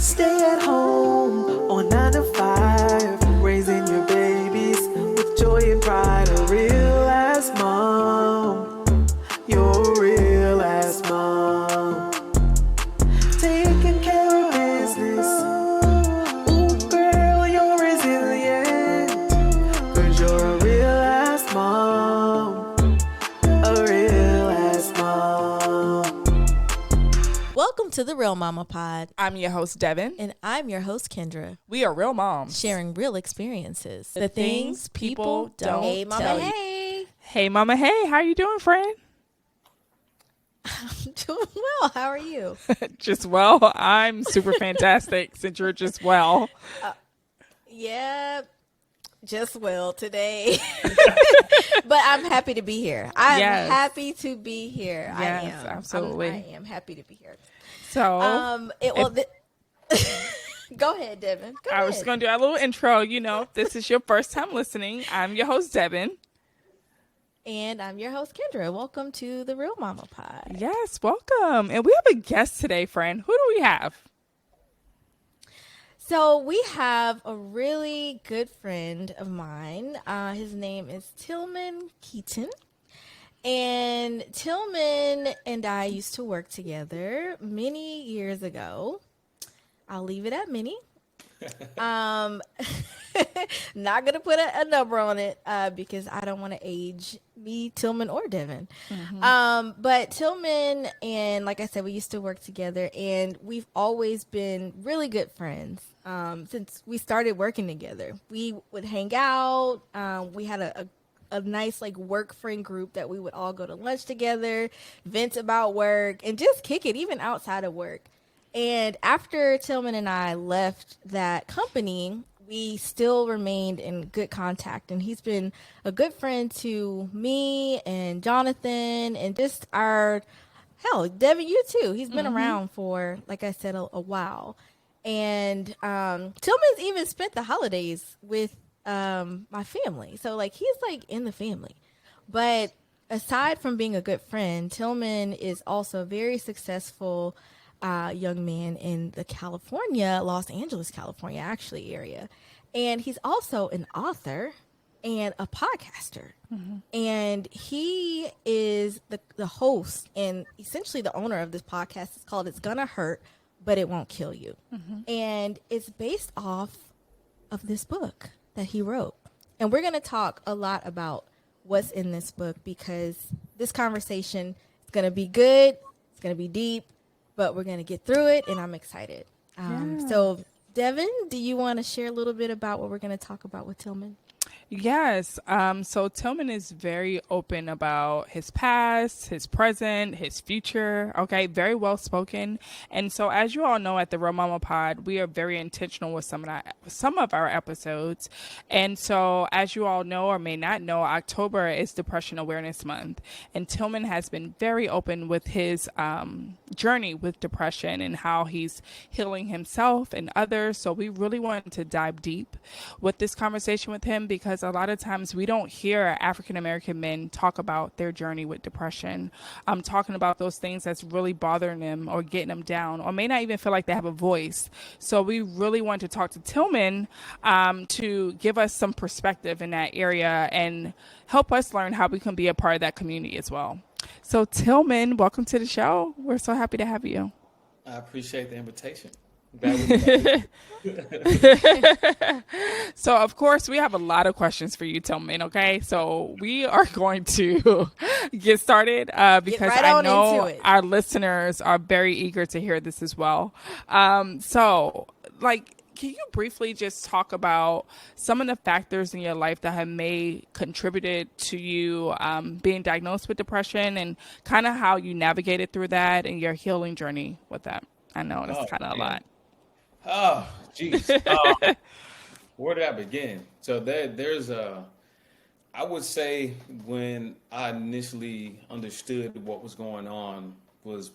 Stay at home on 9 to 5, raising your babies with joy and pride. A real ass mom, you're a real ass mom. Taking care of business. Ooh, girl, you're resilient. 'Cause you're a real ass mom. A real ass mom. Welcome to the Real Mama Pod. I'm your host, Devin. And I'm your host, Kendra. We are real moms. Sharing real experiences. The things people don't Hey, tell Mama, you. hey. Hey, Mama, hey. How you doing, friend? I'm doing well. How are you? Just well. I'm super fantastic since you're just well. Yeah, just well today. But I'm happy to be here. I'm happy to be here. Yes, I am. absolutely. I am happy to be here. So, go ahead, Devin. I was going to do a little intro. You know, if this is your first time listening, I'm your host, Devin. And I'm your host, Kendra. Welcome to the Real Mama Pod. Yes, welcome. And we have a guest today, friend. Who do we have? So we have a really good friend of mine. His name is Tilmon Keaton. And Tilmon and I used to work together many years ago. I'll leave it at many. Not gonna put a number on it because I don't want to age me, Tilmon, or Devin. Mm-hmm. But Tilmon and, like I said, we used to work together, and we've always been really good friends since we started working together. We would hang out. We had a nice work friend group that we would all go to lunch together, vent about work, and just kick it even outside of work. And after Tilmon and I left that company, we still remained in good contact. And he's been a good friend to me and Jonathan and just Devin, you too. He's been around for, like I said, a while. And Tilmon's even spent the holidays with my family. So he's in the family. But aside from being a good friend, Tilmon is also a very successful young man in the Los Angeles, California, actually, area. And he's also an author and a podcaster. Mm-hmm. And he is the host and essentially the owner of this podcast. It's called It's Gonna Hurt, But It Won't Kill You. Mm-hmm. And it's based off of this book that he wrote. And we're going to talk a lot about what's in this book because this conversation is going to be good. It's going to be deep. But we're going to get through it, and I'm excited. So, Devin, do you want to share a little bit about what we're going to talk about with Tilmon? Yes. So Tilmon is very open about his past, his present, his future. Okay. Very well spoken. And so, as you all know, at the Real Mama Pod, we are very intentional with some of our episodes. And so, as you all know or may not know, October is Depression Awareness Month. And Tilmon has been very open with his journey with depression and how he's healing himself and others. So we really wanted to dive deep with this conversation with him because a lot of times we don't hear African-American men talk about their journey with depression, talking about those things that's really bothering them or getting them down or may not even feel like they have a voice. So we really want to talk to Tilmon to give us some perspective in that area and help us learn how we can be a part of that community as well. So Tilmon, welcome to the show. We're so happy to have you. I appreciate the invitation. So, of course, we have a lot of questions for you, Tilmon, okay? So we are going to get started because I know our listeners are very eager to hear this as well. Can you briefly just talk about some of the factors in your life that have contributed to you being diagnosed with depression and kind of how you navigated through that and your healing journey with that? I know that's kind of a lot. Oh, geez. Where did I begin? So there's I would say when I initially understood what was going on was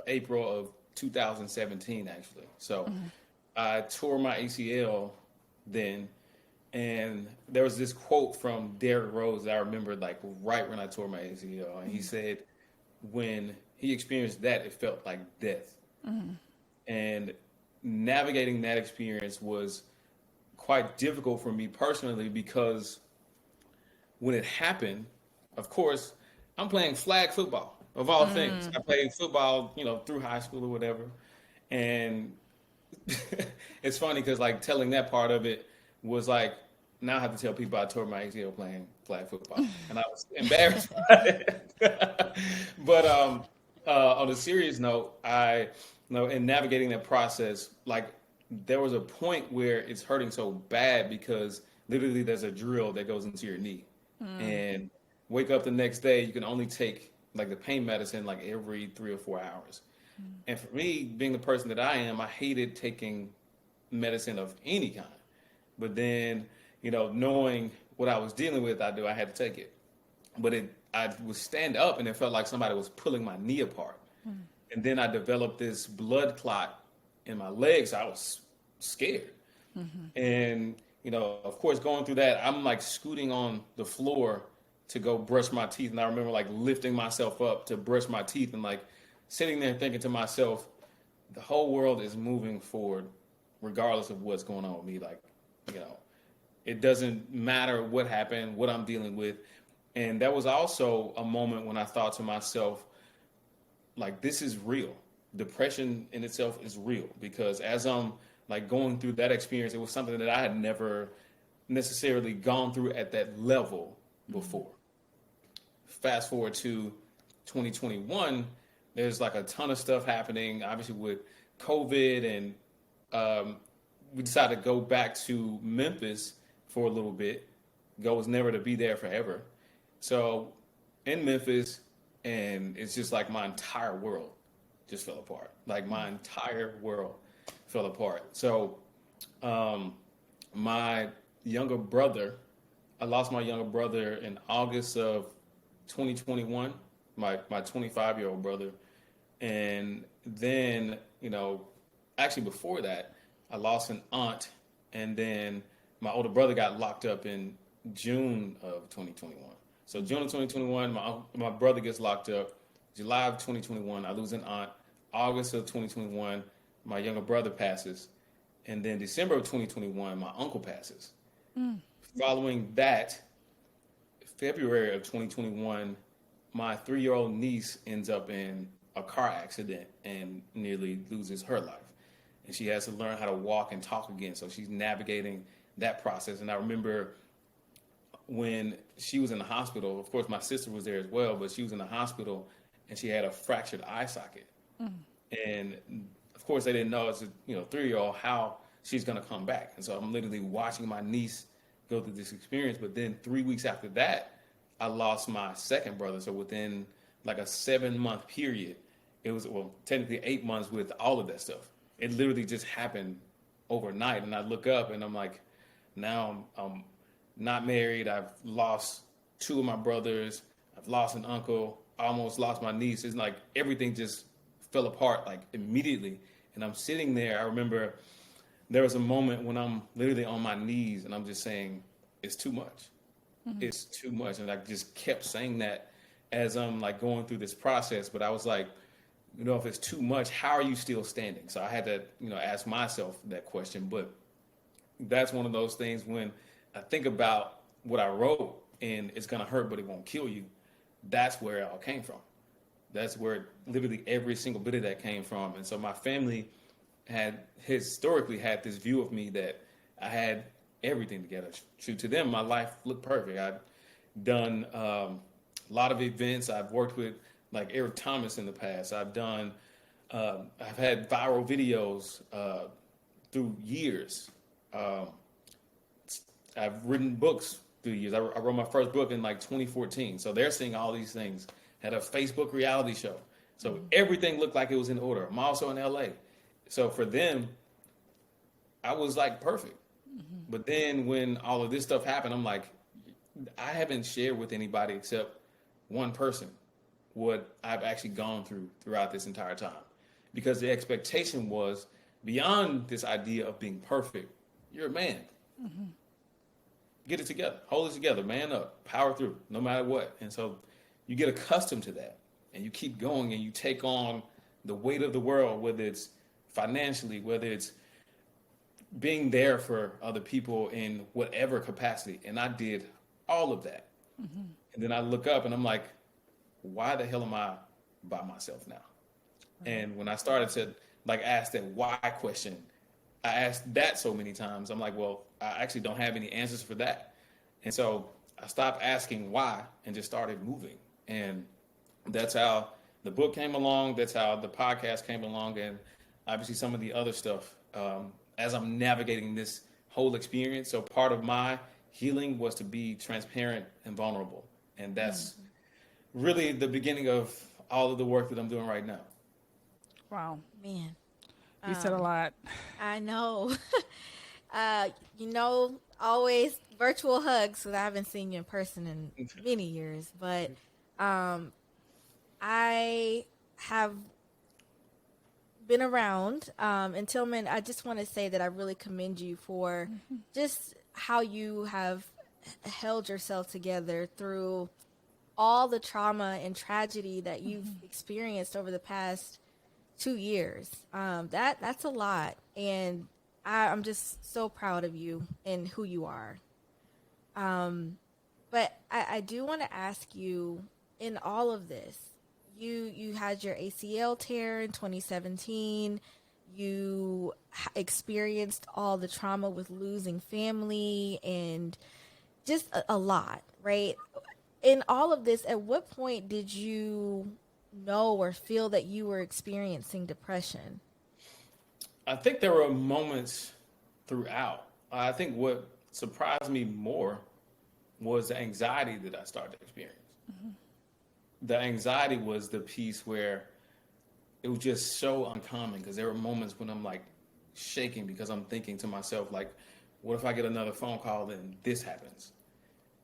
April of 2017, actually. So I tore my ACL then, and there was this quote from Derrick Rose that I remember right when I tore my ACL. And he said when he experienced that, it felt like death. And navigating that experience was quite difficult for me personally because when it happened, of course, I'm playing flag football of all things. I played football, through high school or whatever. And it's funny because like telling that part of it was like, now I have to tell people I tore my ACL playing flag football, and I was embarrassed by it. But on a serious note, in navigating that process, like there was a point where it's hurting so bad because literally there's a drill that goes into your knee, and wake up the next day, you can only take like the pain medicine like every 3 or 4 hours. And for me, being the person that I am, I hated taking medicine of any kind. But then, knowing what I was dealing with, I had to take it. But I would stand up and it felt like somebody was pulling my knee apart. And then I developed this blood clot in my legs. I was scared. And, of course, going through that, I'm like scooting on the floor to go brush my teeth. And I remember like lifting myself up to brush my teeth and like sitting there thinking to myself, the whole world is moving forward regardless of what's going on with me. Like, it doesn't matter what happened, what I'm dealing with. And that was also a moment when I thought to myself, like, this is real. Depression in itself is real because as I'm like going through that experience, it was something that I had never necessarily gone through at that level before. Fast forward to 2021, there's like a ton of stuff happening, obviously with COVID, and we decided to go back to Memphis for a little bit. Goal was never to be there forever. So in Memphis, and it's just like my entire world just fell apart. Like my entire world fell apart. So my younger brother, I lost my younger brother in August of 2021, my 25-year-old brother. And then, actually before that, I lost an aunt, and then my older brother got locked up in June of 2021. So June of 2021, my brother gets locked up. July of 2021, I lose an aunt. August of 2021, my younger brother passes. And then December of 2021, my uncle passes. Following that, February of 2021, my 3-year-old niece ends up in a car accident and nearly loses her life. And she has to learn how to walk and talk again. So she's navigating that process. And I remember when she was in the hospital, of course, my sister was there as well, but she was in the hospital and she had a fractured eye socket. And of course, they didn't know as a 3-year-old how she's going to come back. And so I'm literally watching my niece go through this experience. But then 3 weeks after that, I lost my second brother. So within like a 7-month period, it was, well, technically 8 months with all of that stuff. It literally just happened overnight. And I look up and I'm like, now I'm not married. I've lost 2 of my brothers. I've lost an uncle. I almost lost my niece. It's like everything just fell apart like immediately. And I'm sitting there. I remember there was a moment when I'm literally on my knees and I'm just saying, it's too much. It's too much. And I just kept saying that as I'm like going through this process. But I was like, if it's too much, how are you still standing? So I had to, ask myself that question. But that's one of those things when I think about what I wrote and it's going to hurt, but it won't kill you. That's where it all came from. That's where literally every single bit of that came from. And so my family had historically had this view of me that I had everything together. True to them, my life looked perfect. I've done a lot of events. I've worked with like Eric Thomas in the past. I've had viral videos through years. I've written books through years. I wrote my first book in like 2014. So they're seeing all these things. Had a Facebook reality show. So everything looked like it was in order. I'm also in LA. So for them, I was like perfect. But then when all of this stuff happened, I'm like, I haven't shared with anybody except one person what I've actually gone through throughout this entire time. Because the expectation was beyond this idea of being perfect, you're a man. Get it together. Hold it together. Man up. Power through, no matter what. And so you get accustomed to that. And you keep going and you take on the weight of the world, whether it's financially, whether it's being there for other people in whatever capacity. And I did all of that. And then I look up and I'm like, why the hell am I by myself now? And when I started to like ask that why question, I asked that so many times. I'm like, well, I actually don't have any answers for that. And so I stopped asking why and just started moving. And that's how the book came along. That's how the podcast came along. And obviously some of the other stuff as I'm navigating this whole experience. So part of my healing was to be transparent and vulnerable. And that's really the beginning of all of the work that I'm doing right now. Wow. Man, You said a lot. I know. Always virtual hugs because I haven't seen you in person in many years. But I have been around. And Tilmon, I just want to say that I really commend you for just how you have held yourself together through all the trauma and tragedy that you've experienced over the past 2 years. That's a lot. And I'm just so proud of you and who you are. But I do want to ask you, in all of this, you had your ACL tear in 2017. You experienced all the trauma with losing family and just a lot, right? In all of this, at what point did you know or feel that you were experiencing depression? I think there were moments throughout. I think what surprised me more was the anxiety that I started to experience. The anxiety was the piece where it was just so uncommon because there were moments when I'm like shaking because I'm thinking to myself, like, what if I get another phone call and this happens?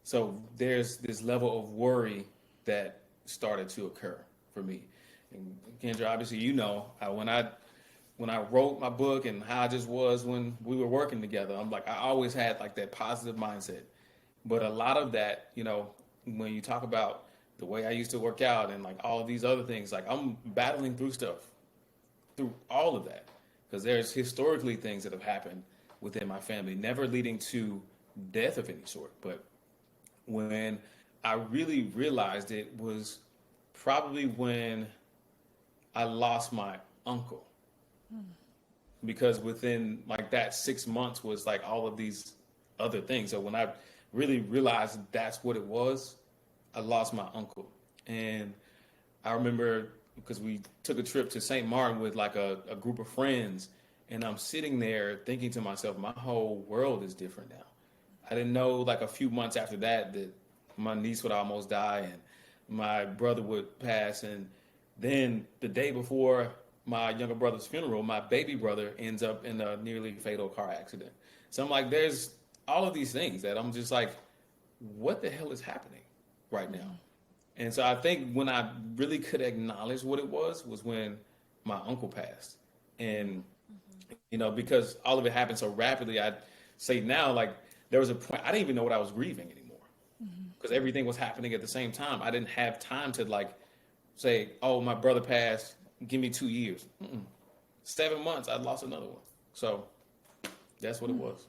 So there's this level of worry that started to occur for me. And Kendra, obviously, when I wrote my book and how I just was when we were working together, I'm like, I always had like that positive mindset. But a lot of that, when you talk about the way I used to work out and like all of these other things, like I'm battling through all of that. Because there's historically things that have happened within my family, never leading to death of any sort. But when I really realized it was probably when I lost my uncle. Because within like that 6 months was like all of these other things. So when I really realized that's what it was, I lost my uncle. And I remember because we took a trip to St. Martin with like a group of friends, and I'm sitting there thinking to myself, my whole world is different now. I didn't know like a few months after that my niece would almost die and my brother would pass. And then the day before my younger brother's funeral, my baby brother ends up in a nearly fatal car accident. So I'm like, there's all of these things that I'm just like, what the hell is happening right now? And so I think when I really could acknowledge what it was when my uncle passed. And, because all of it happened so rapidly, I'd say now, like, there was a point, I didn't even know what I was grieving anymore because everything was happening at the same time. I didn't have time to like say, oh, my brother passed, give me 2 years. 7 months, I lost another one. So that's what it was.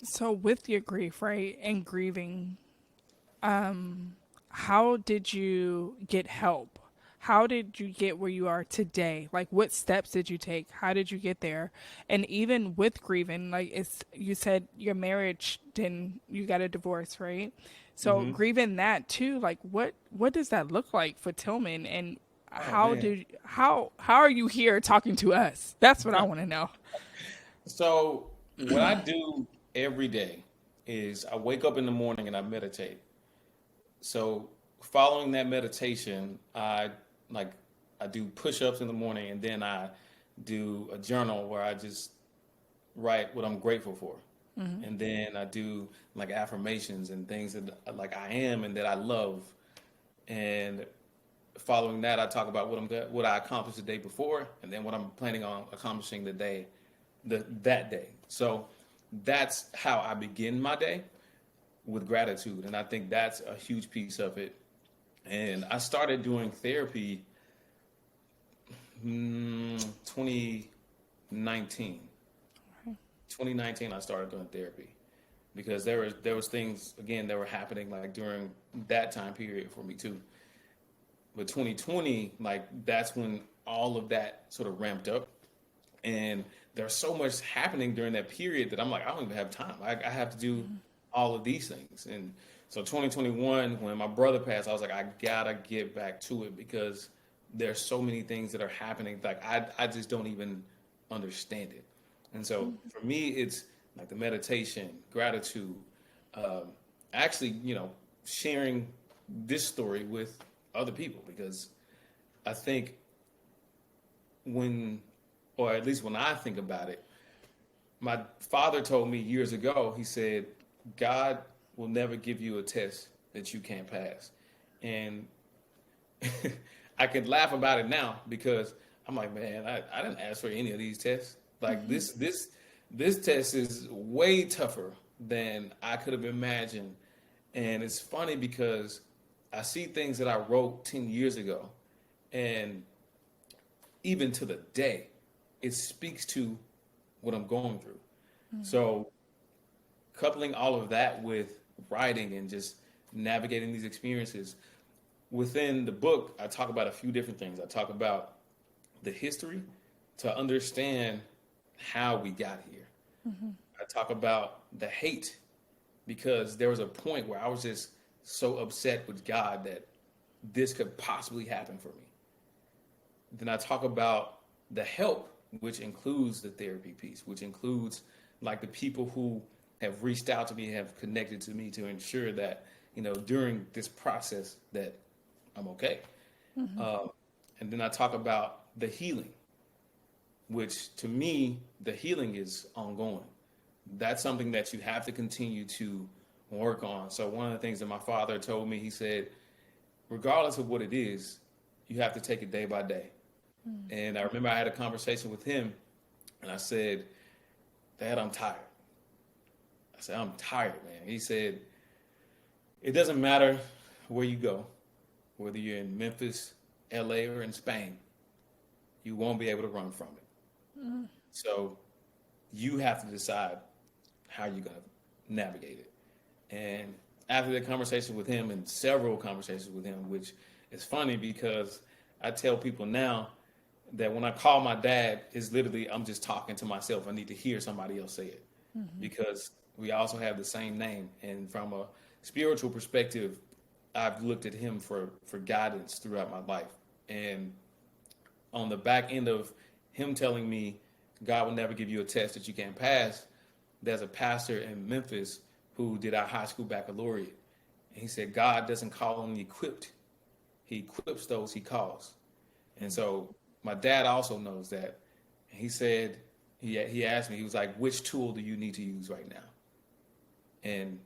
So with your grief, right, and grieving, how did you get help? How did you get where you are today? Like, what steps did you take? How did you get there? And even with grieving, like you said, your marriage you got a divorce, right? So grieving that too, like what does that look like for Tilmon? And how are you here talking to us? That's what I want to know. So what I do every day is I wake up in the morning and I meditate. So following that meditation, I do push-ups in the morning, and then I do a journal where I just write what I'm grateful for. And then I do like affirmations and things that like I am and that I love. And following that, I talk about what I accomplished the day before, and then what I'm planning on accomplishing that day. So that's how I begin my day, with gratitude. And I think that's a huge piece of it. And I started doing therapy 2019. 2019, I started doing therapy because there was things again that were happening like during that time period for me too. But 2020, like that's when all of that sort of ramped up, and there's so much happening during that period that I'm like, I don't even have time. I have to do all of these things, and so 2021, when my brother passed, I was like, I gotta get back to it because there's so many things that are happening. Like I just don't even understand it. And so for me, it's like the meditation, gratitude, um, actually, sharing this story with other people because I think when, or at least when I think about it, my father told me years ago, he said, God will never give you a test that you can't pass. And I could laugh about it now because I'm like, man, I didn't ask for any of these tests. Like this test is way tougher than I could have imagined. And it's funny because I see things that I wrote 10 years ago, and even to the day, it speaks to what I'm going through. So coupling all of that with writing and just navigating these experiences, within the book, I talk about a few different things. I talk about the history to understand how we got here. I talk about the hate because there was a point where I was just so upset with God that this could possibly happen for me. Then I talk about the help, which includes the therapy piece, which includes like the people who have reached out to me, have connected to me to ensure that, during this process that I'm okay. And then I talk about the healing, which to me, the healing is ongoing. That's something that you have to continue to work on. So one of the things that my father told me, he said, regardless of what it is, you have to take it day by day. And I remember I had a conversation with him and I said, Dad, I'm tired. I said, I'm tired, man. He said, it doesn't matter where you go, whether you're in Memphis, LA, or in Spain, you won't be able to run from it. So you have to decide how you're going to navigate it. And after the conversation with him and several conversations with him, which is funny because I tell people now that when I call my dad, it's literally I'm just talking to myself. I need to hear somebody else say it because we also have the same name. And from a spiritual perspective, I've looked at him for guidance throughout my life. And on the back end of him telling me God will never give you a test that you can't pass, there's a pastor in Memphis who did our high school baccalaureate. And he said, God doesn't call on the equipped. He equips those he calls. And so my dad also knows that. And he said, he asked me, he was like, which tool do you need to use right now? And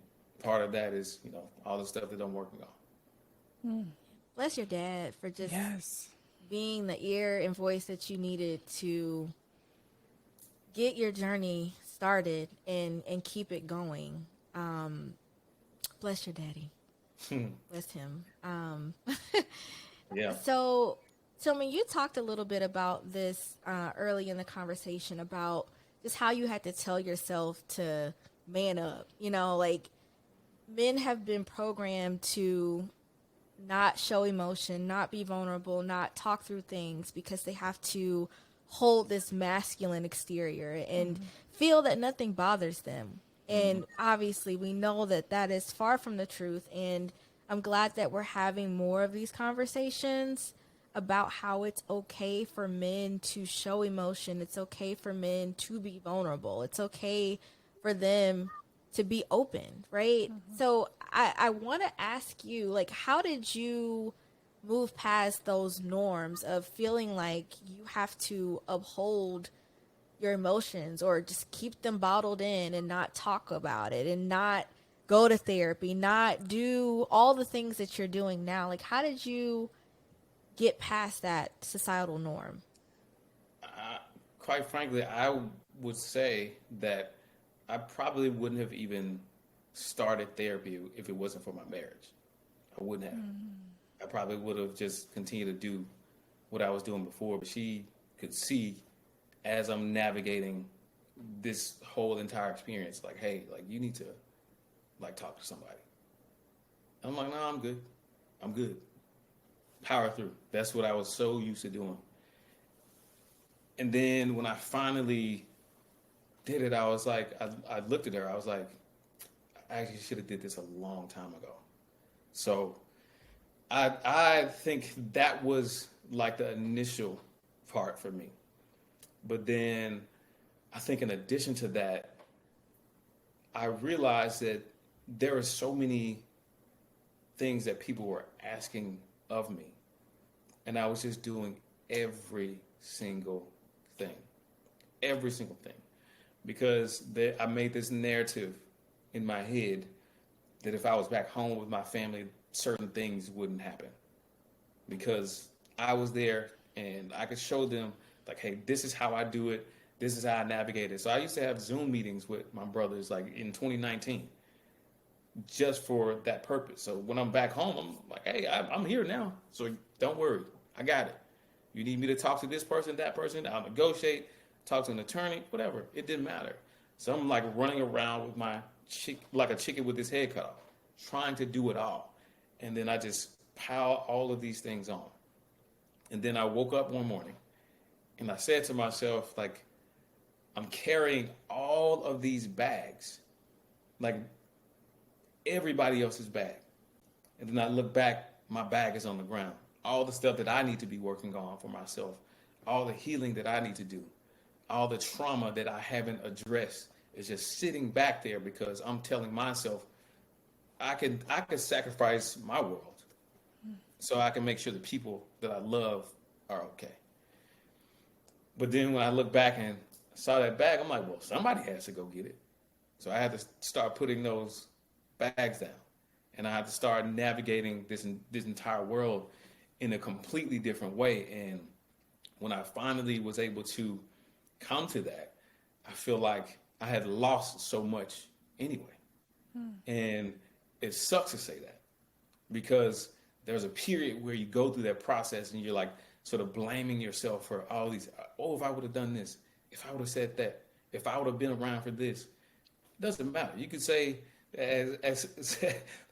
part of that is, all the stuff that I'm working on. Bless your dad for just Yes. being the ear and voice that you needed to get your journey started and keep it going. Bless your daddy. Bless him. Yeah. So, Tilman, you talked a little bit about this early in the conversation about just how you had to tell yourself to man up. Like men have been programmed to not show emotion, not be vulnerable, not talk through things because they have to hold this masculine exterior and feel that nothing bothers them. And obviously we know that that is far from the truth. And I'm glad that we're having more of these conversations about how it's okay for men to show emotion. It's okay for men to be vulnerable. It's okay for them to be open, right? So I want to ask you, like, how did you move past those norms of feeling like you have to uphold your emotions or just keep them bottled in and not talk about it and not go to therapy, not do all the things that you're doing now? Like, how did you get past that societal norm? Quite frankly, I would say that I probably wouldn't have even started therapy if it wasn't for my marriage. I wouldn't have. I probably would have just continued to do what I was doing before, but she could see as I'm navigating this whole entire experience, like, hey, like you need to like talk to somebody. I'm like, no, I'm good. I'm good. Power through. That's what I was so used to doing. And then when I finally did it, I was like, I looked at her. I was like, I actually should have did this a long time ago. So I think that was like the initial part for me. But then I think in addition to that, I realized that there are so many things that people were asking of me. And I was just doing every single thing. Every single thing. Because I made this narrative in my head that if I was back home with my family, certain things wouldn't happen. Because I was there and I could show them, like, hey, this is how I do it. This is how I navigate it. So I used to have Zoom meetings with my brothers, like in 2019, just for that purpose. So when I'm back home, I'm like, hey, I'm here now. So don't worry. I got it. You need me to talk to this person, that person, I'll negotiate, talk to an attorney, whatever. It didn't matter. So I'm like running around with my like a chicken with his head cut off, trying to do it all. And then I just pile all of these things on. And then I woke up one morning and I said to myself, like, I'm carrying all of these bags, like everybody else's bag. And then I look back, my bag is on the ground. All the stuff that I need to be working on for myself, all the healing that I need to do, all the trauma that I haven't addressed is just sitting back there because I'm telling myself I could sacrifice my world so I can make sure the people that I love are okay. But then when I look back and saw that bag, I'm like, well, somebody has to go get it. So I had to start putting those bags down. And I had to start navigating this entire world in a completely different way. And when I finally was able to come to that, I feel like I had lost so much anyway. And it sucks to say that because there's a period where you go through that process and you're like sort of blaming yourself for all these, oh, if I would have done this, if I would have said that, if I would have been around for this, it doesn't matter. You could say, as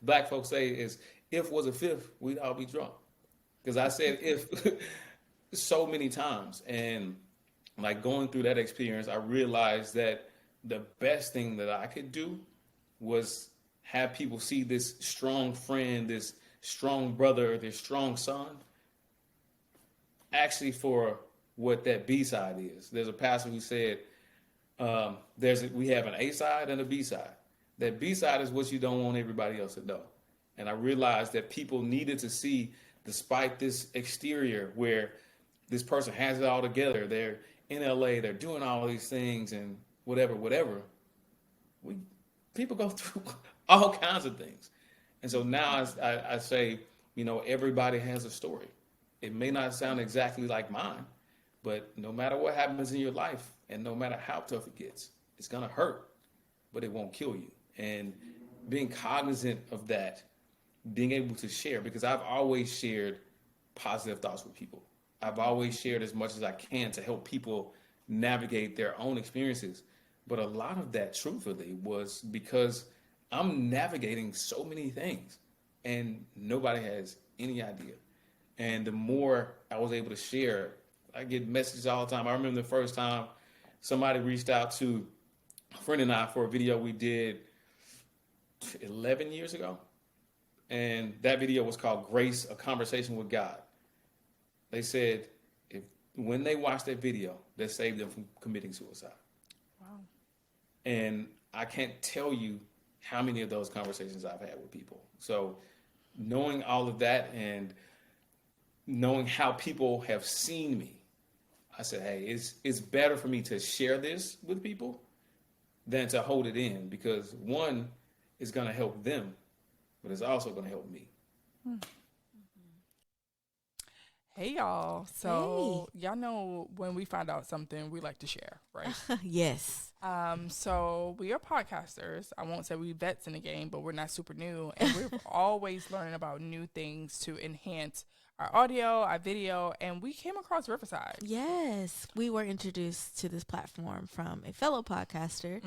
black folks say, is if was a fifth, we'd all be drunk. Because I said if so many times. And like going through that experience, I realized that the best thing that I could do was have people see this strong friend, this strong brother, this strong son, actually for what that B-side is. There's a pastor who said, we have an A-side and a B-side. That B-side is what you don't want everybody else to know. And I realized that people needed to see, despite this exterior where this person has it all together, they're in LA, they're doing all these things and whatever, people go through all kinds of things. And so now I say, everybody has a story. It may not sound exactly like mine, but no matter what happens in your life and no matter how tough it gets, it's going to hurt, but it won't kill you. And being cognizant of that, being able to share, because I've always shared positive thoughts with people. I've always shared as much as I can to help people navigate their own experiences. But a lot of that, truthfully, was because I'm navigating so many things and nobody has any idea. And the more I was able to share, I get messages all the time. I remember the first time somebody reached out to a friend and I for a video we did 11 years ago. And that video was called Grace, A Conversation with God. They said when they watched that video, that saved them from committing suicide. Wow. And I can't tell you how many of those conversations I've had with people. So knowing all of that and knowing how people have seen me, I said, hey, it's better for me to share this with people than to hold it in, because one is going to help them, but it's also going to help me. Hey, y'all. So y'all know when we find out something, we like to share, right? Yes. So we are podcasters. I won't say we vets in the game, but we're not super new. And we're always learning about new things to enhance our audio, our video, and we came across Riverside. Yes, we were introduced to this platform from a fellow podcaster,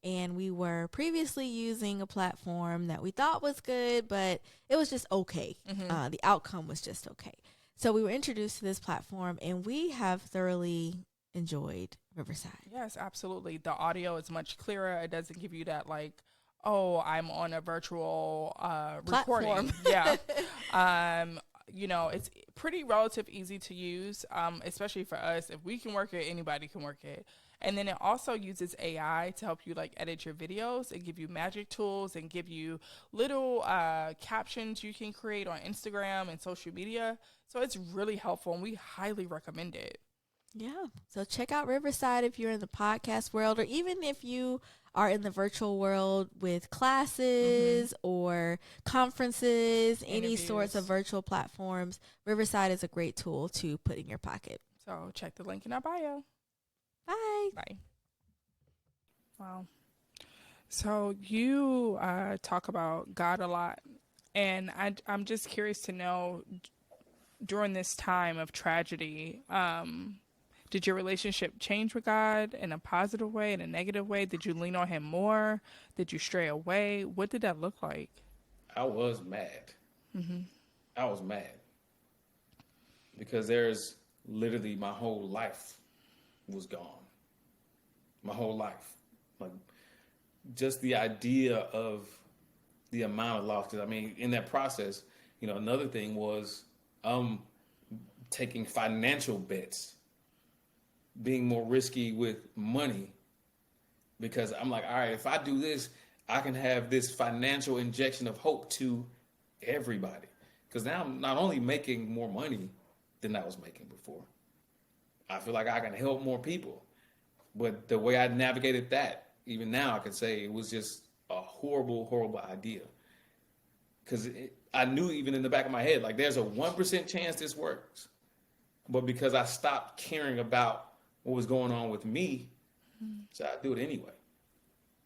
and we were previously using a platform that we thought was good, but it was just okay. The outcome was just okay. So we were introduced to this platform, and we have thoroughly enjoyed Riverside. Yes, absolutely. The audio is much clearer. It doesn't give you that like, oh, I'm on a virtual recording. Platform. Yeah. You know, it's pretty relative easy to use, especially for us. If we can work it, anybody can work it. And then it also uses AI to help you like edit your videos and give you magic tools and give you little captions you can create on Instagram and social media. So it's really helpful, and we highly recommend it. Yeah. So check out Riverside if you're in the podcast world, or even if you are in the virtual world with classes or conferences, any sorts of Interviews. virtual platforms. Riverside is a great tool to put in your pocket. So check the link in our bio. Bye. Bye. Wow. So you talk about God a lot, and I'm just curious to know, during this time of tragedy, did your relationship change with God in a positive way, in a negative way? Did you lean on him more? Did you stray away? What did that look like? I was mad. I was mad because there's literally my whole life was gone. My whole life, like just the idea of the amount of loss. Because I mean, in that process, you know, another thing was taking financial bets, being more risky with money, because I'm like, all right, if I do this, I can have this financial injection of hope to everybody. Because now I'm not only making more money than I was making before, I feel like I can help more people. But the way I navigated that, even now I could say it was just a horrible, horrible idea. Because I knew even in the back of my head, like there's a 1% chance this works. But because I stopped caring about what was going on with me, so I do it anyway.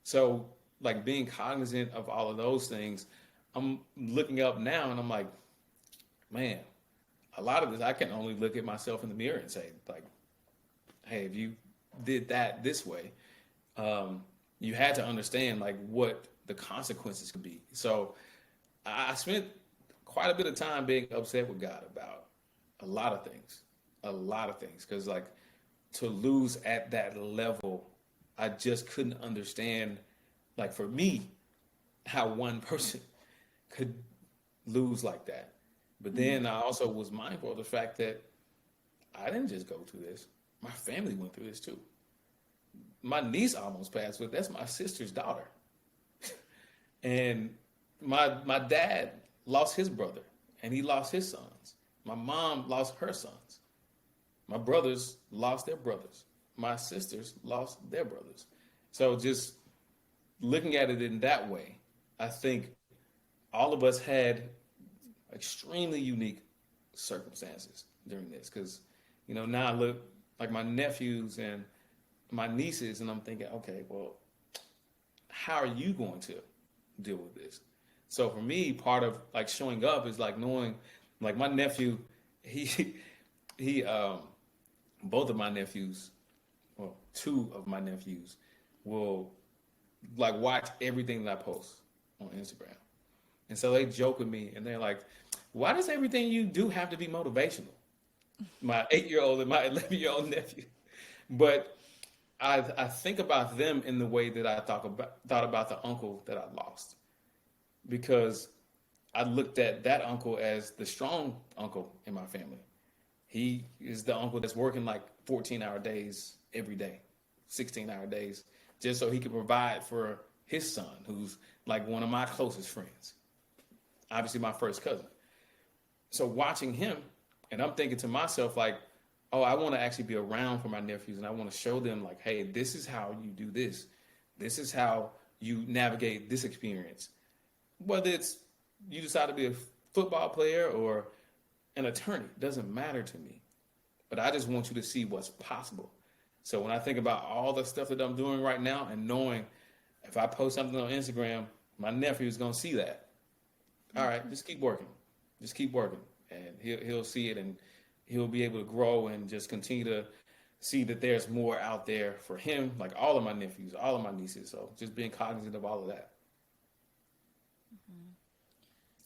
So like being cognizant of all of those things, I'm looking up now and I'm like, man, a lot of this, I can only look at myself in the mirror and say like, hey, if you did that this way, you had to understand like what the consequences could be. So I spent quite a bit of time being upset with God about a lot of things, because like to lose at that level, I just couldn't understand, like for me, how one person could lose like that. But then I also was mindful of the fact that I didn't just go through this. My family went through this too. My niece almost passed, but that's my sister's daughter. And my dad lost his brother, and he lost his sons. My mom lost her sons. My brothers lost their brothers. My sisters lost their brothers. So just looking at it in that way, I think all of us had extremely unique circumstances during this. Because, you know, now I look like my nephews and my nieces, and I'm thinking, okay, well, how are you going to deal with this? So for me, part of like showing up is like knowing, like my nephew, he both of my nephews, well, two of my nephews will like watch everything that I post on Instagram. And so they joke with me and they're like, why does everything you do have to be motivational? My 8-year-old and my 11-year-old nephew. But I think about them in the way that I thought about the uncle that I lost. Because I looked at that uncle as the strong uncle in my family. He is the uncle that's working like 14-hour days every day, 16-hour days, just so he can provide for his son, who's like one of my closest friends. Obviously my first cousin. So watching him, and I'm thinking to myself like, oh, I want to actually be around for my nephews, and I want to show them like, hey, this is how you do this. This is how you navigate this experience. Whether it's you decide to be a football player or an attorney, doesn't matter to me. But I just want you to see what's possible. So when I think about all the stuff that I'm doing right now and knowing if I post something on Instagram, my nephew is going to see that. All right, just keep working. Just keep working. and he'll see it, and he'll be able to grow and just continue to see that there's more out there for him, like all of my nephews, all of my nieces. So just being cognizant of all of that.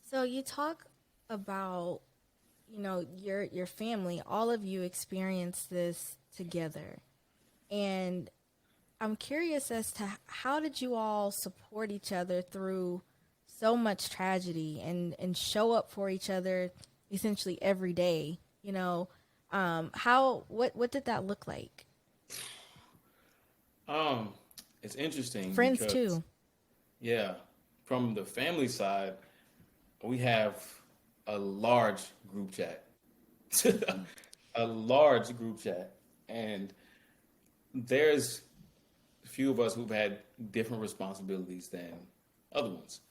So you talk about, your family, all of you experienced this together. And I'm curious as to how did you all support each other through so much tragedy and show up for each other essentially every day? What did that look like? It's interesting. Friends because, too. Yeah. From the family side, we have a large group chat. A large group chat. And there's a few of us who've had different responsibilities than other ones.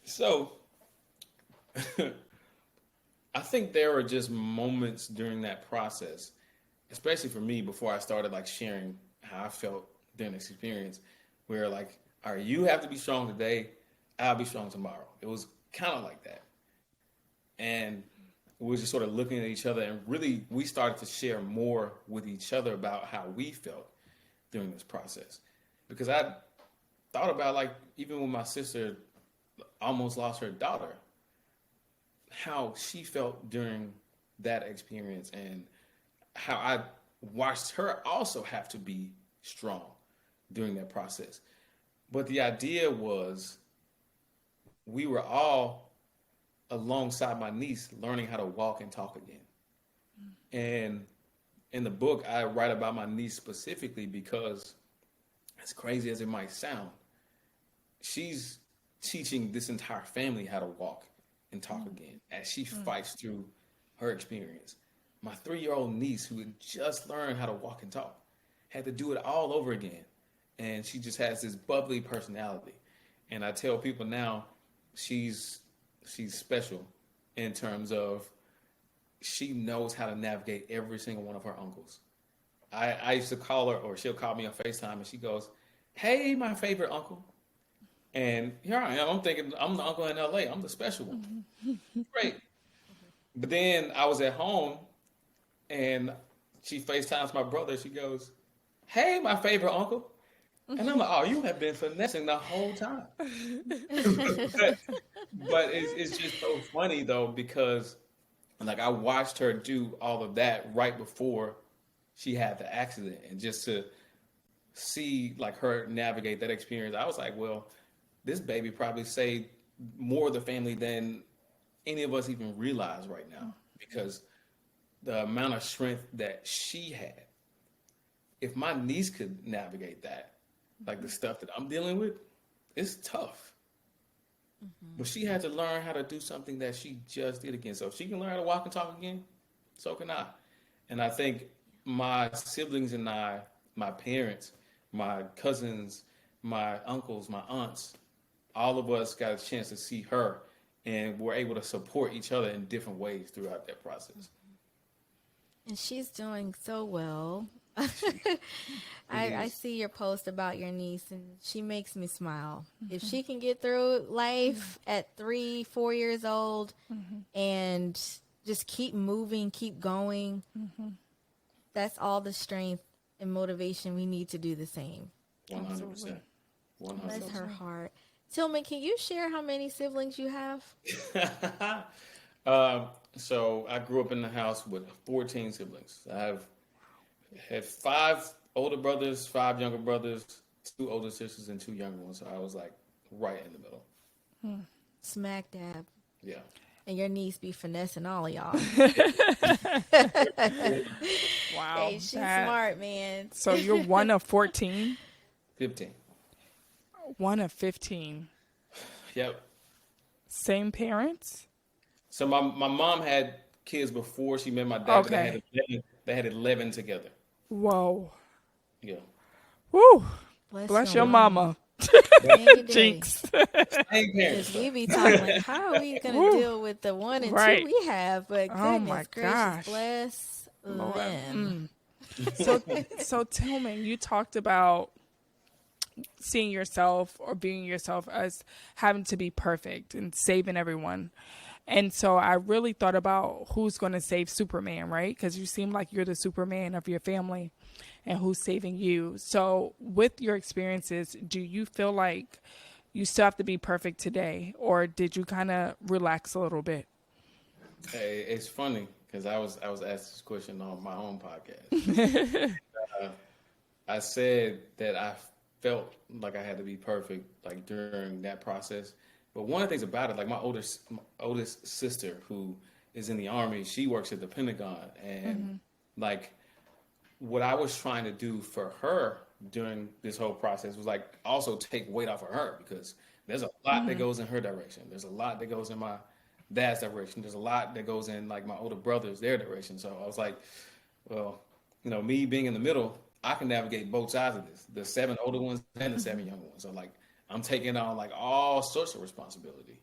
So I think there were just moments during that process, especially for me before I started like sharing how I felt during this experience, where like, all right, you have to be strong today, I'll be strong tomorrow. It was kind of like that. And we were just sort of looking at each other, and really we started to share more with each other about how we felt during this process. Because I thought about, like, even when my sister almost lost her daughter, how she felt during that experience, and how I watched her also have to be strong during that process. But the idea was we were all alongside my niece learning how to walk and talk again. And in the book, I write about my niece specifically because, as crazy as it might sound, she's teaching this entire family how to walk and talk again as she fights through her experience. My 3-year-old niece, who had just learned how to walk and talk, had to do it all over again. And she just has this bubbly personality. And I tell people now, she's special in terms of she knows how to navigate every single one of her uncles. I used to call her, or she'll call me on FaceTime, and she goes, "Hey, my favorite uncle." And here I am. I'm thinking I'm the uncle in LA. I'm the special one. Great. But then I was at home, and she FaceTimes my brother. She goes, "Hey, my favorite uncle." And I'm like, "Oh, you have been finessing the whole time." But it's just so funny, though, because like I watched her do all of that right before she had the accident, and just to see like her navigate that experience, I was like, well, this baby probably saved more of the family than any of us even realize right now, because the amount of strength that she had. If my niece could navigate that, like the stuff that I'm dealing with, it's tough. But she had to learn how to do something that she just did again. So if she can learn how to walk and talk again, so can I. And I think my siblings and I, my parents, my cousins, my uncles, my aunts, all of us got a chance to see her, and we're able to support each other in different ways throughout that process. And she's doing so well. I see your post about your niece, and she makes me smile. If she can get through life at 3-4 years old and just keep moving, keep going, that's all the strength and motivation we need to do the same. 100%. 100%. Bless her heart. Tilmon, can you share how many siblings you have? So I grew up in the house with 14 siblings. I had 5 older brothers, 5 younger brothers, 2 older sisters, and 2 younger ones. So I was like right in the middle. Smack dab. Yeah. And your niece be finessing all of y'all. Wow. Hey, she's smart, man. So you're one of 14? 15. One of 15. Yep. Same parents? So my mom had kids before she met my dad. Okay. But they had 11 together. Whoa. Yeah. Woo. Bless your mama. Jinx. Same parents. Because we be talking like, how are we going to deal with the 1 and 2 we have? But Oh goodness my gracious, gosh. bless them. So Tilmon, you talked about seeing yourself or being yourself as having to be perfect and saving everyone. And so I really thought about who's going to save Superman, right? Because you seem like you're the Superman of your family, and who's saving you. So with your experiences, do you feel like you still have to be perfect today, or did you kind of relax a little bit? Hey, it's funny because I was asked this question on my own podcast. I said that I felt like I had to be perfect like during that process. But one of the things about it, like my oldest sister who is in the army, she works at the Pentagon, and like what I was trying to do for her during this whole process was like also take weight off of her because there's a lot that goes in her direction. There's a lot that goes in my dad's direction. There's a lot that goes in like my older brothers, their direction. So I was like, well, me being in the middle, I can navigate both sides of this, the seven older ones and the seven younger ones. So like I'm taking on like all sorts of responsibility.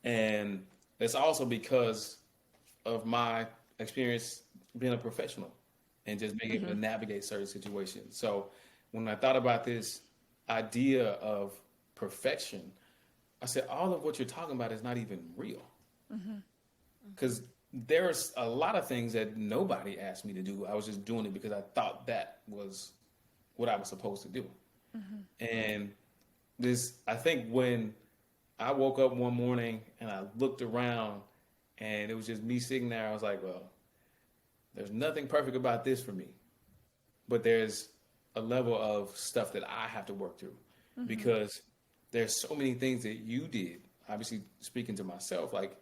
And it's also because of my experience being a professional and just being able to navigate certain situations. So when I thought about this idea of perfection, I said, all of what you're talking about is not even real. Because there's a lot of things that nobody asked me to do. I was just doing it because I thought that was what I was supposed to do. And I think when I woke up one morning and I looked around and it was just me sitting there, I was like, well, there's nothing perfect about this for me, but there's a level of stuff that I have to work through because there's so many things that you did. Obviously, speaking to myself, like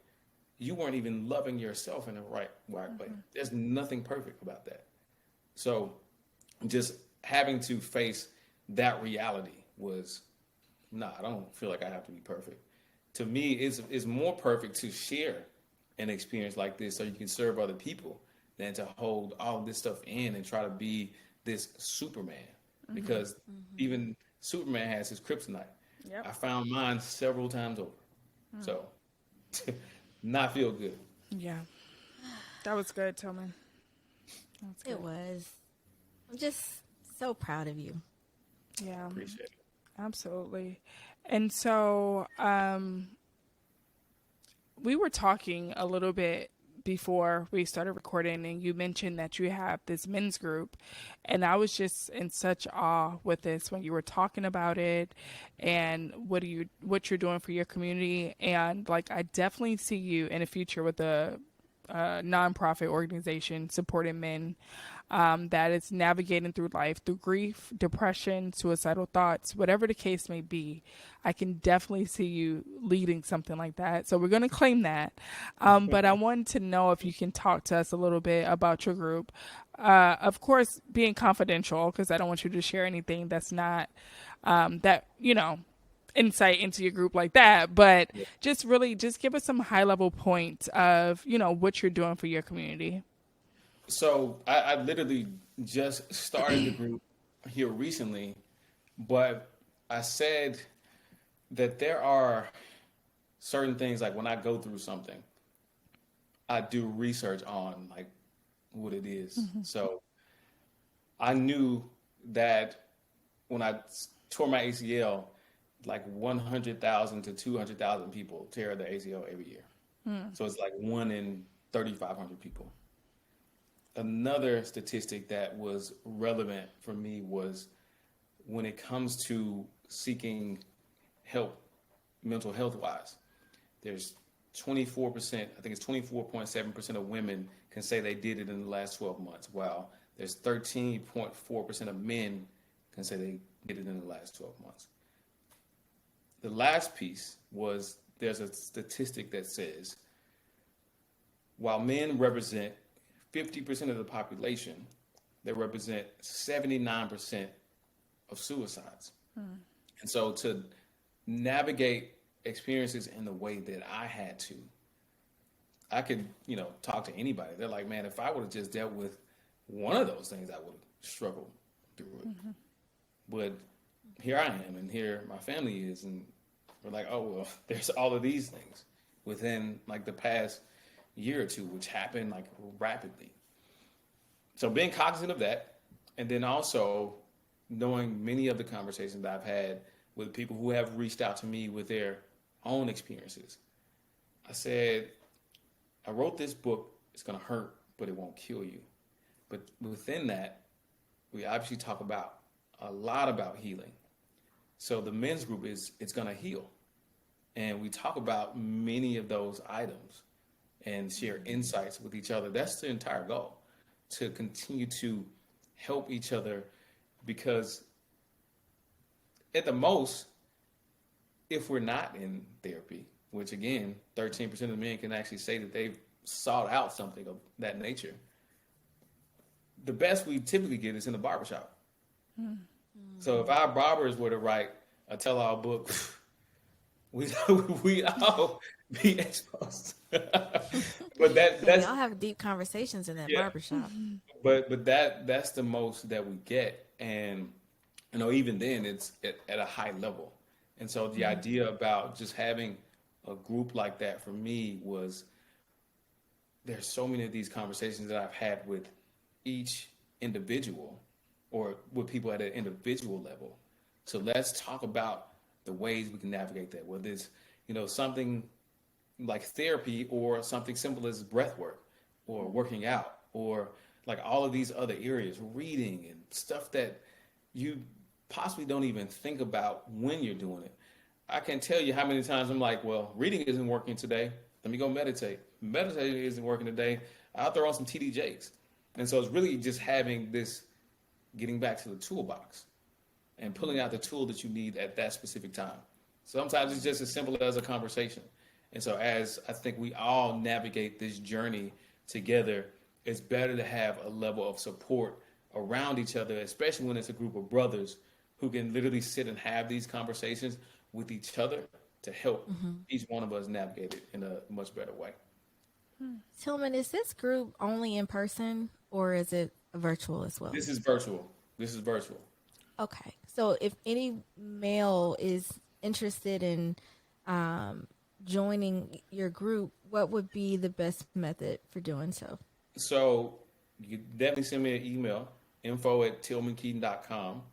you weren't even loving yourself in the right way. There's nothing perfect about that. So just having to face that reality was, I don't feel like I have to be perfect. To me, it's more perfect to share an experience like this so you can serve other people than to hold all this stuff in and try to be this Superman. Because even Superman has his kryptonite. Yep. I found mine several times over. So, not feel good. Yeah. That was good, Tillman. That's good. It was. I'm just so proud of you. Yeah. Appreciate it. Absolutely. And so we were talking a little bit before we started recording, and you mentioned that you have this men's group, and I was just in such awe with this when you were talking about it and what you're doing for your community. And like I definitely see you in the future with a nonprofit organization supporting men that is navigating through life, through grief, depression, suicidal thoughts, whatever the case may be. I can definitely see you leading something like that. So we're going to claim that. But I wanted to know if you can talk to us a little bit about your group. Of course, being confidential, because I don't want you to share anything that's not insight into your group like that, but just give us some high level points of, what you're doing for your community. So I literally just started the group here recently, but I said that there are certain things like when I go through something, I do research on like what it is. So I knew that when I tore my ACL, like 100,000 to 200,000 people tear their ACL every year. So it's like 1 in 3,500 people. Another statistic that was relevant for me was when it comes to seeking help, mental health wise, there's 24%, I think it's 24.7% of women can say they did it in the last 12 months, while there's 13.4% of men can say they did it in the last 12 months. The last piece was there's a statistic that says while men represent 50% of the population, they represent 79% of suicides. And so to navigate experiences in the way that I had to, I could, talk to anybody. They're like, man, if I would have just dealt with one of those things, I would have struggled through it. But here I am, and here my family is, and we're like, oh, well, there's all of these things within like the past year or two, which happened like rapidly. So being cognizant of that, and then also knowing many of the conversations that I've had with people who have reached out to me with their own experiences, I said, I wrote this book. It's going to hurt, but it won't kill you. But within that, we obviously talk about a lot about healing. So the men's group it's going to heal. And we talk about many of those items and share insights with each other. That's the entire goal, to continue to help each other, because at the most, if we're not in therapy, which again, 13% of the men can actually say that they've sought out something of that nature, the best we typically get is in the barbershop. So if our barbers were to write a tell-all book, we all be exposed. But that's y'all have deep conversations in that barbershop. but that's the most that we get, and even then it's at a high level. And so the idea about just having a group like that for me was, there's so many of these conversations that I've had with each individual or with people at an individual level. So let's talk about the ways we can navigate that, whether it's, something like therapy or something simple as breath work or working out or like all of these other areas, reading and stuff that you possibly don't even think about when you're doing it. I can't tell you how many times I'm like, well, reading isn't working today. Let me go meditate. Meditating isn't working today. I'll throw on some TD Jakes. And so it's really just having this, getting back to the toolbox and pulling out the tool that you need at that specific time. Sometimes it's just as simple as a conversation. And so as I think we all navigate this journey together, it's better to have a level of support around each other, especially when it's a group of brothers who can literally sit and have these conversations with each other to help each one of us navigate it in a much better way. Tilmon, is this group only in person or is it virtual as well? This is virtual. Okay. So if any male is interested in joining your group, what would be the best method for doing so? So you can definitely send me an email, info@tilmonkeaton.com,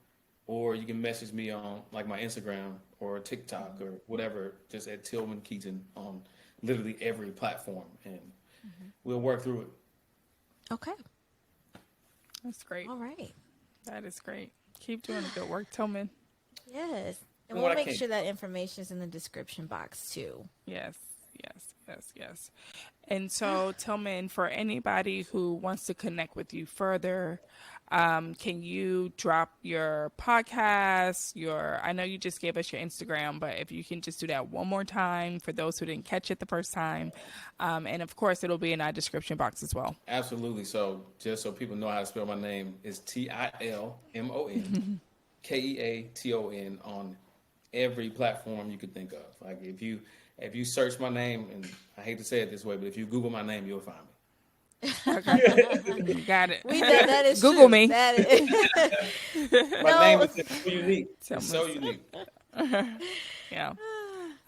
or you can message me on like my Instagram or TikTok or whatever, just at Tilmon Keaton on literally every platform, and we'll work through it. Okay. That's great. All right. That is great. Keep doing the good work, Tilmon. Yes. And What we'll I make can- sure that information is in the description box too. Yes. And so, Tilmon, for anybody who wants to connect with you further, can you drop your podcast, I know you just gave us your Instagram, but if you can just do that one more time for those who didn't catch it the first time. And of course, it'll be in our description box as well. Absolutely. So just so people know how to spell my name, is TilmonKeaton on every platform you could think of. Like if you search my name, and I hate to say it this way, but if you Google my name, you'll find me. You got it. That is Google true. me. That is. My name is just so unique. It's so unique. Yeah.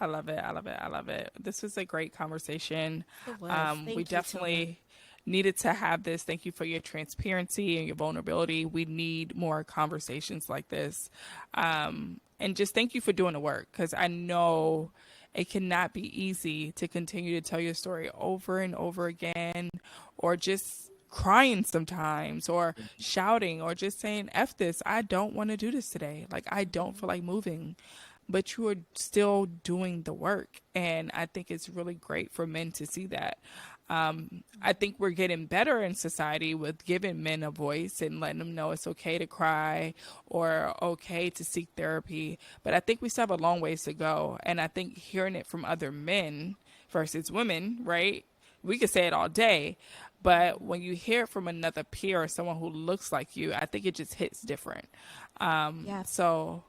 I love it. This was a great conversation. It was. Thank We you, definitely needed to have this. Thank you for your transparency and your vulnerability. We need more conversations like this. And just thank you for doing the work, because I know it cannot be easy to continue to tell your story over and over again, or just crying sometimes, or shouting, or just saying, F this, I don't want to do this today. Like, I don't feel like moving. But you are still doing the work. And I think it's really great for men to see that. I think we're getting better in society with giving men a voice and letting them know it's okay to cry or okay to seek therapy. But I think we still have a long ways to go. And I think hearing it from other men versus women, right? We could say it all day, but when you hear it from another peer or someone who looks like you, I think it just hits different. So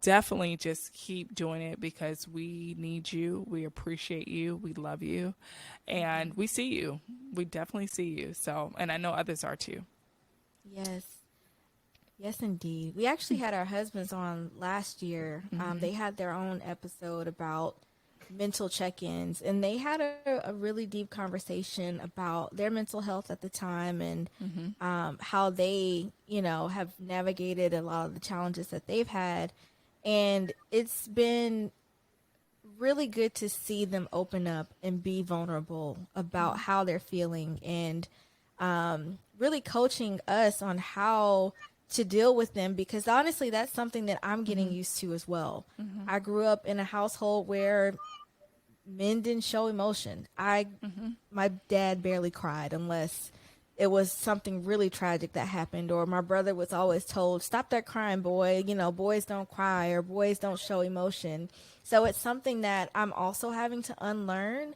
definitely just keep doing it, because we need you. We appreciate you. We love you. And we see you. We definitely see you. So, and I know others are too. Yes. Yes, indeed. We actually had our husbands on last year. They had their own episode about mental check-ins, and they had a really deep conversation about their mental health at the time, and how they, have navigated a lot of the challenges that they've had. And it's been really good to see them open up and be vulnerable about how they're feeling, and really coaching us on how to deal with them, because honestly, that's something that I'm getting used to as well. I grew up in a household where men didn't show emotion. My dad barely cried unless it was something really tragic that happened, or my brother was always told, "Stop that crying, boy. You know, boys don't cry, or boys don't show emotion." So it's something that I'm also having to unlearn,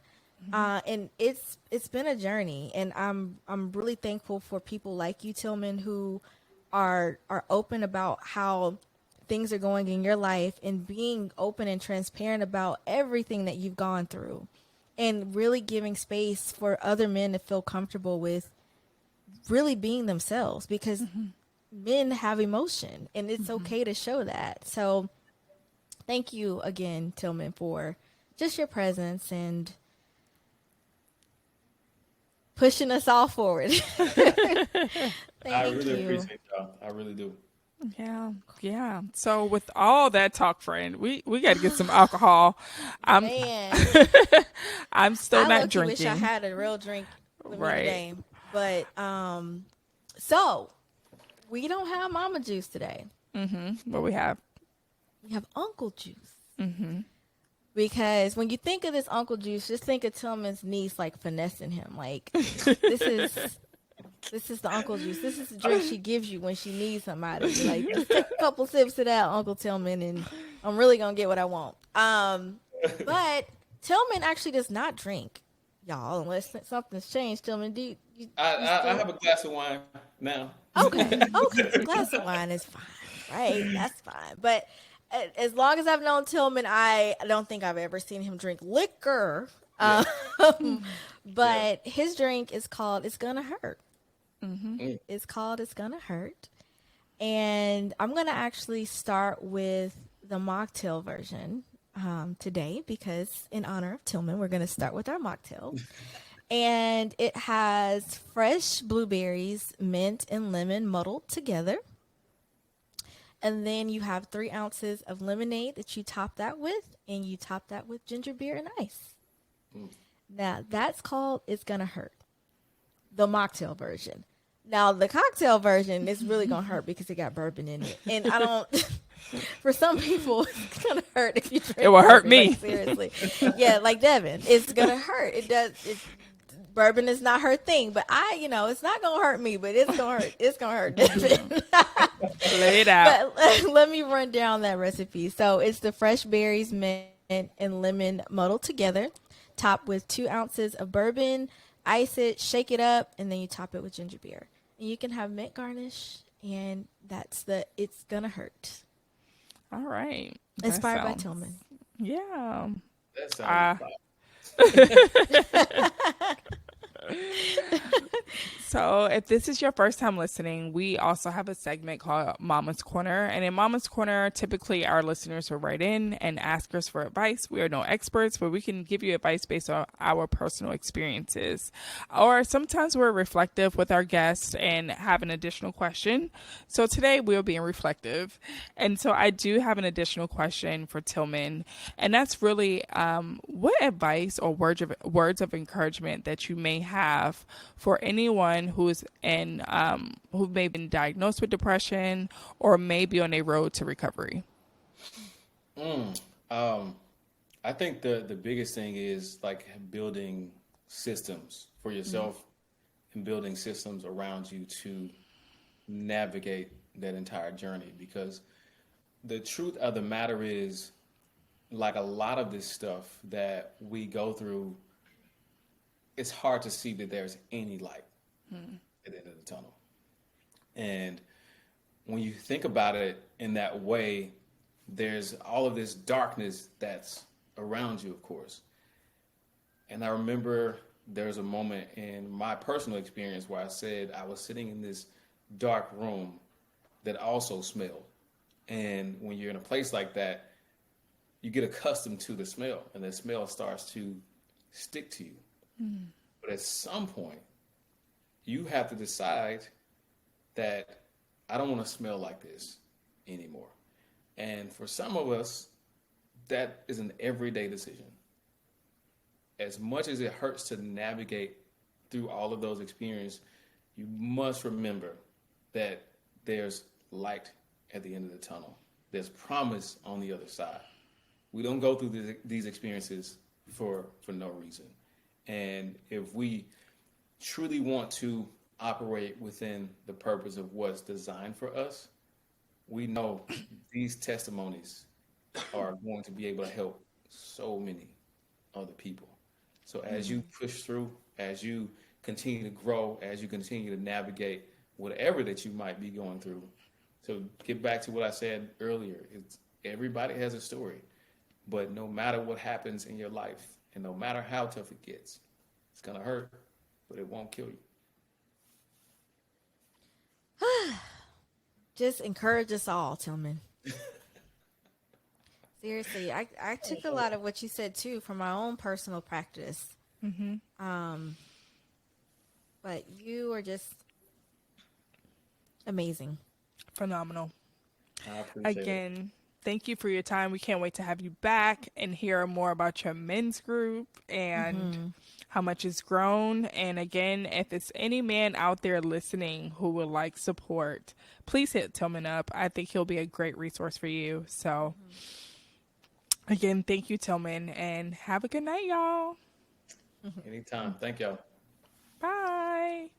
and it's been a journey. And I'm really thankful for people like you, Tilmon, who are open about how things are going in your life, and being open and transparent about everything that you've gone through, and really giving space for other men to feel comfortable with really being themselves, because men have emotion and it's okay to show that. So thank you again, Tilmon, for just your presence and pushing us all forward. I Thank really you. appreciate y'all. I really do. Yeah, yeah. So with all that talk, friend, we got to get some alcohol. I'm Man, I'm still I not low-key wish I drinking. had a real drink with me Right. today. But so we don't have mama juice today. What we have? We have uncle juice. Because when you think of this uncle juice, just think of Tillman's niece like finessing him. Like, this is the uncle juice. This is the drink she gives you when she needs somebody. Like, just take a couple sips of that, Uncle Tillman, and I'm really gonna get what I want. But Tillman actually does not drink, y'all, unless something's changed. Tillman, do you I still? have a glass of wine now. Okay, okay, glass of wine is fine, right? That's fine. But as long as I've known Tillman, I don't think I've ever seen him drink liquor. Yeah. But his drink is called "It's Gonna Hurt." Mm. It's called "It's Gonna Hurt," and I'm gonna actually start with the mocktail version today, because in honor of Tillman, we're gonna start with our mocktail. And it has fresh blueberries, mint, and lemon muddled together. And then you have 3 ounces of lemonade that you top that with, and you top that with ginger beer and ice. Now, that's called "It's Gonna Hurt," the mocktail version. Now, the cocktail version is really gonna hurt because it got bourbon in it. And I don't, for some people, it's gonna hurt if you drink It will hurt bourbon, me. like, seriously. Yeah, like Devin, it's gonna hurt. It does. Bourbon is not her thing, but it's not gonna hurt me, but it's gonna hurt. It's gonna hurt Devin. Lay it out. But let me run down that recipe. So it's the fresh berries, mint, and lemon muddled together, topped with 2 ounces of bourbon. Ice it, shake it up, and then you top it with ginger beer. And you can have mint garnish, and that's "It's Gonna Hurt." All right. Inspired by That sounds- Tillman. Yeah. That sounds fine. So if this is your first time listening, we also have a segment called Mama's Corner. And in Mama's Corner, typically our listeners will write in and ask us for advice. We are no experts, but we can give you advice based on our personal experiences. Or sometimes we're reflective with our guests and have an additional question. So today we're being reflective. And so I do have an additional question for Tilmon. And that's really what advice or words of encouragement that you may have for anyone who's who may have been diagnosed with depression or may be on a road to recovery? I think the biggest thing is like building systems for yourself and building systems around you to navigate that entire journey. Because the truth of the matter is, like, a lot of this stuff that we go through, it's hard to see that there's any light at the end of the tunnel. And when you think about it in that way, there's all of this darkness that's around you, of course. And I remember there was a moment in my personal experience where I said I was sitting in this dark room that also smelled. And when you're in a place like that, you get accustomed to the smell, and the smell starts to stick to you. But at some point, you have to decide that I don't want to smell like this anymore. And for some of us, that is an everyday decision. As much as it hurts to navigate through all of those experiences, you must remember that there's light at the end of the tunnel. There's promise on the other side. We don't go through these experiences for no reason. And if we truly want to operate within the purpose of what's designed for us, we know these testimonies are going to be able to help so many other people. So as you push through, as you continue to grow, as you continue to navigate whatever that you might be going through, so get back to what I said earlier, it's everybody has a story, but no matter what happens in your life, and no matter how tough it gets, it's gonna hurt, but it won't kill you. Just encourage us all, Tilmon. Seriously, I took a lot of what you said too from my own personal practice. But you are just amazing. Phenomenal. I appreciate Again, thank you for your time. We can't wait to have you back and hear more about your men's group and how much it's grown. And again, if it's any man out there listening who would like support, please hit Tilmon up. I think he'll be a great resource for you. So again, thank you, Tilmon, and have a good night, y'all. Anytime. Thank y'all. Bye.